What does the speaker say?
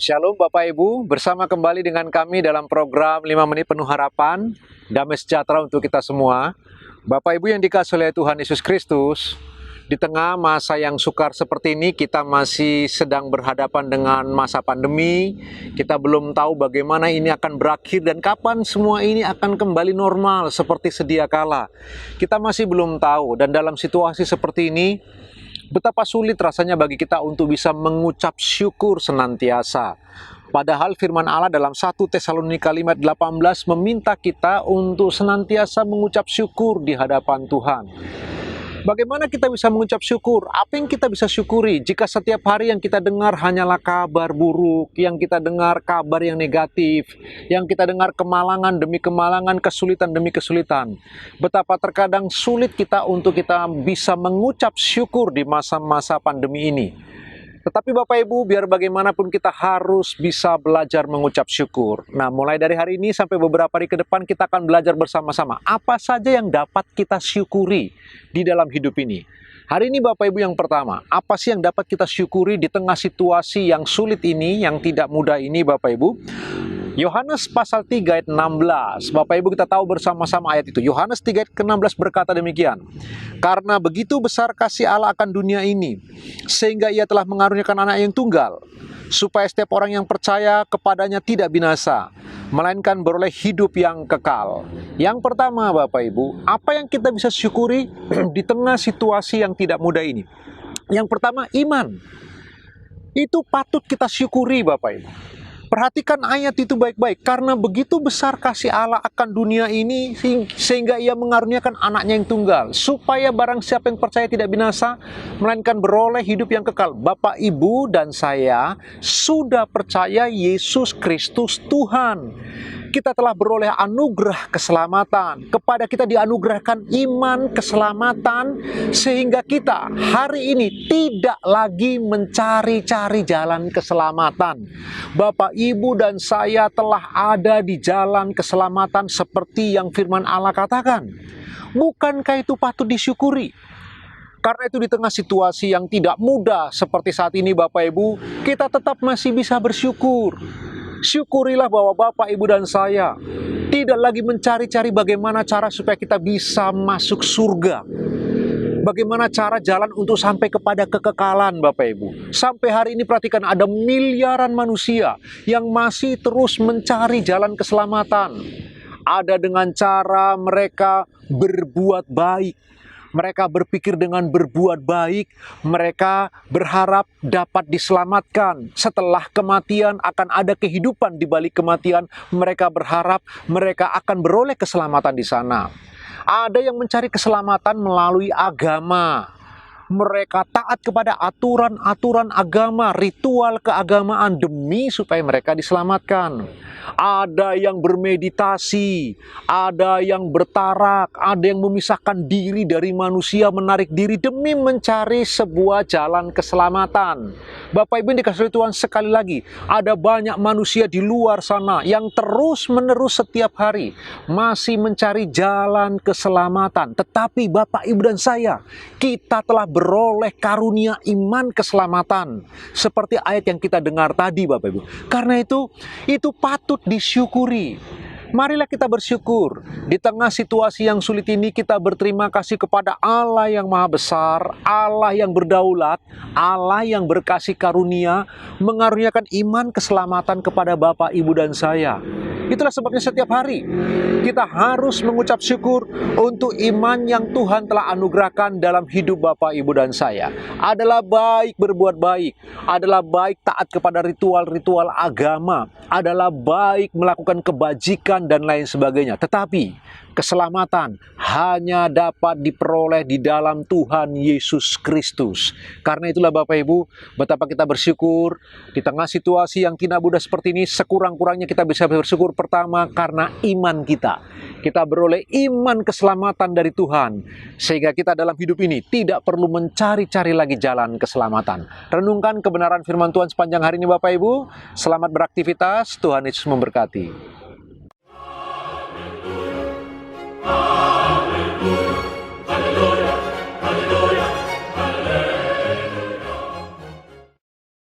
Shalom Bapak Ibu, bersama kembali dengan kami dalam program 5 Menit Penuh Harapan, Damai Sejahtera untuk kita semua. Bapak Ibu yang dikasihi oleh Tuhan Yesus Kristus, di tengah masa yang sukar seperti ini, kita masih sedang berhadapan dengan masa pandemi. Kita belum tahu bagaimana ini akan berakhir dan kapan semua ini akan kembali normal seperti sedia kala. Kita masih belum tahu, dan dalam situasi seperti ini, betapa sulit rasanya bagi kita untuk bisa mengucap syukur senantiasa. Padahal firman Allah dalam 1 Tesalonika 5:18 meminta kita untuk senantiasa mengucap syukur di hadapan Tuhan. Bagaimana kita bisa mengucap syukur? Apa yang kita bisa syukuri jika setiap hari yang kita dengar hanyalah kabar buruk, yang kita dengar kabar yang negatif, yang kita dengar kemalangan demi kemalangan, kesulitan demi kesulitan. Betapa terkadang sulit kita untuk kita bisa mengucap syukur di masa-masa pandemi ini. Tetapi Bapak Ibu, biar bagaimanapun kita harus bisa belajar mengucap syukur. Nah, mulai dari hari ini sampai beberapa hari ke depan kita akan belajar bersama-sama. Apa saja yang dapat kita syukuri di dalam hidup ini? Hari ini Bapak Ibu yang pertama, apa sih yang dapat kita syukuri di tengah situasi yang sulit ini, yang tidak mudah ini Bapak Ibu? Yohanes pasal 3 ayat 16. Bapak Ibu kita tahu bersama-sama ayat itu. Yohanes 3 ayat ke-16 berkata demikian. Karena begitu besar kasih Allah akan dunia ini, sehingga ia telah mengaruniakan anak yang tunggal, supaya setiap orang yang percaya kepadanya tidak binasa, melainkan beroleh hidup yang kekal. Yang pertama Bapak Ibu, apa yang kita bisa syukuri di tengah situasi yang tidak mudah ini? Yang pertama, iman. Itu patut kita syukuri Bapak Ibu. Perhatikan ayat itu baik-baik. Karena begitu besar kasih Allah akan dunia ini, sehingga ia mengaruniakan anaknya yang tunggal, supaya barang siapa yang percaya tidak binasa, melainkan beroleh hidup yang kekal. Bapak, Ibu, dan saya sudah percaya Yesus Kristus Tuhan. Kita telah beroleh anugerah keselamatan. Kepada kita dianugerahkan iman keselamatan, sehingga kita hari ini tidak lagi mencari-cari jalan keselamatan. Bapak, Ibu, dan saya telah ada di jalan keselamatan seperti yang firman Allah katakan. Bukankah itu patut disyukuri? Karena itu di tengah situasi yang tidak mudah seperti saat ini Bapak Ibu, kita tetap masih bisa bersyukur. Syukurilah bahwa Bapak, Ibu, dan saya tidak lagi mencari-cari bagaimana cara supaya kita bisa masuk surga. Bagaimana cara jalan untuk sampai kepada kekekalan Bapak Ibu. Sampai hari ini perhatikan ada miliaran manusia yang masih terus mencari jalan keselamatan. Ada dengan cara mereka berbuat baik. Mereka berpikir dengan berbuat baik, mereka berharap dapat diselamatkan. Setelah kematian akan ada kehidupan di balik kematian, mereka berharap mereka akan beroleh keselamatan di sana. Ada yang mencari keselamatan melalui agama. Mereka taat kepada aturan-aturan agama, ritual keagamaan demi supaya mereka diselamatkan. Ada yang bermeditasi, ada yang bertarak, ada yang memisahkan diri dari manusia, menarik diri demi mencari sebuah jalan keselamatan. Bapak Ibu yang dikasihi Tuhan, sekali lagi, ada banyak manusia di luar sana yang terus-menerus setiap hari masih mencari jalan keselamatan. Tetapi Bapak, Ibu, dan saya, kita telah beroleh karunia iman keselamatan. Seperti ayat yang kita dengar tadi Bapak Ibu. Karena itu patut disyukuri. Marilah kita bersyukur. Di tengah situasi yang sulit ini kita berterima kasih kepada Allah yang Maha Besar, Allah yang berdaulat, Allah yang berkasih karunia, mengaruniakan iman keselamatan kepada Bapak, Ibu, dan saya. Itulah sebabnya setiap hari kita harus mengucap syukur untuk iman yang Tuhan telah anugerahkan dalam hidup Bapak, Ibu, dan saya. Adalah baik berbuat baik, adalah baik taat kepada ritual-ritual agama, adalah baik melakukan kebajikan dan lain sebagainya. Tetapi keselamatan hanya dapat diperoleh di dalam Tuhan Yesus Kristus. Karena itulah Bapak Ibu, betapa kita bersyukur di tengah situasi yang tidak mudah seperti ini. Sekurang-kurangnya kita bisa bersyukur pertama karena iman kita. Kita beroleh iman keselamatan dari Tuhan, sehingga kita dalam hidup ini tidak perlu mencari-cari lagi jalan keselamatan. Renungkan kebenaran firman Tuhan sepanjang hari ini Bapak Ibu. Selamat beraktivitas, Tuhan Yesus memberkati.